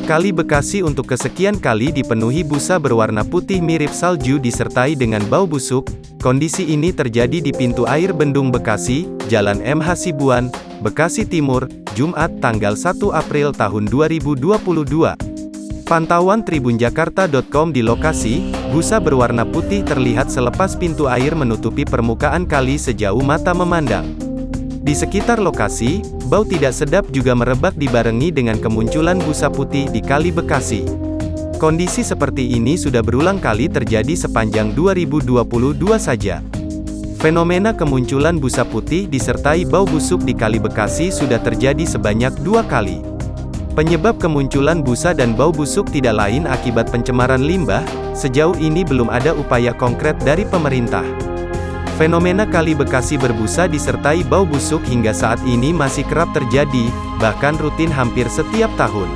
Kali Bekasi untuk kesekian kali dipenuhi busa berwarna putih mirip salju disertai dengan bau busuk. Kondisi ini terjadi di pintu air Bendung Bekasi, Jalan M. Hasibuan, Bekasi Timur, Jumat tanggal 1 April tahun 2022. Pantauan tribunjakarta.com di lokasi, busa berwarna putih terlihat selepas pintu air menutupi permukaan kali sejauh mata memandang. Di sekitar lokasi, bau tidak sedap juga merebak dibarengi dengan kemunculan busa putih di Kali Bekasi. Kondisi seperti ini sudah berulang kali terjadi sepanjang 2022 saja. Fenomena kemunculan busa putih disertai bau busuk di Kali Bekasi sudah terjadi sebanyak 2 kali. Penyebab kemunculan busa dan bau busuk tidak lain akibat pencemaran limbah. Sejauh ini belum ada upaya konkret dari pemerintah. Fenomena Kali Bekasi berbusa disertai bau busuk hingga saat ini masih kerap terjadi, bahkan rutin hampir setiap tahun.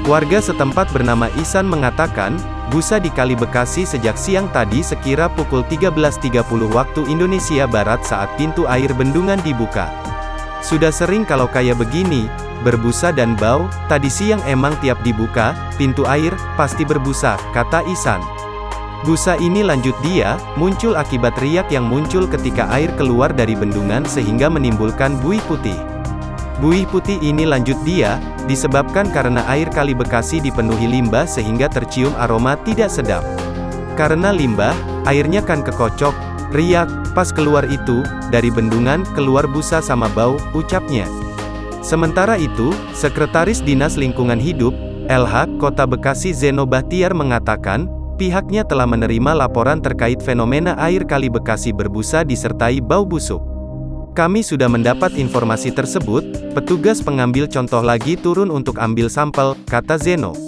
Warga setempat bernama Ihsan mengatakan, busa di Kali Bekasi sejak siang tadi sekira pukul 13.30 waktu Indonesia Barat saat pintu air bendungan dibuka. Sudah sering kalau kayak begini, berbusa dan bau, tadi siang emang tiap dibuka, pintu air, pasti berbusa, kata Ihsan. Busa ini lanjut dia, muncul akibat riak yang muncul ketika air keluar dari bendungan sehingga menimbulkan buih putih. Buih putih ini lanjut dia, disebabkan karena air Kali Bekasi dipenuhi limbah sehingga tercium aroma tidak sedap. Karena limbah, airnya kan kekocok, riak, pas keluar itu, dari bendungan, keluar busa sama bau, ucapnya. Sementara itu, Sekretaris Dinas Lingkungan Hidup, LH, Kota Bekasi Zeno Bahtiar mengatakan, pihaknya telah menerima laporan terkait fenomena air Kali Bekasi berbusa disertai bau busuk. Kami sudah mendapat informasi tersebut, petugas pengambil contoh lagi turun untuk ambil sampel, kata Zeno.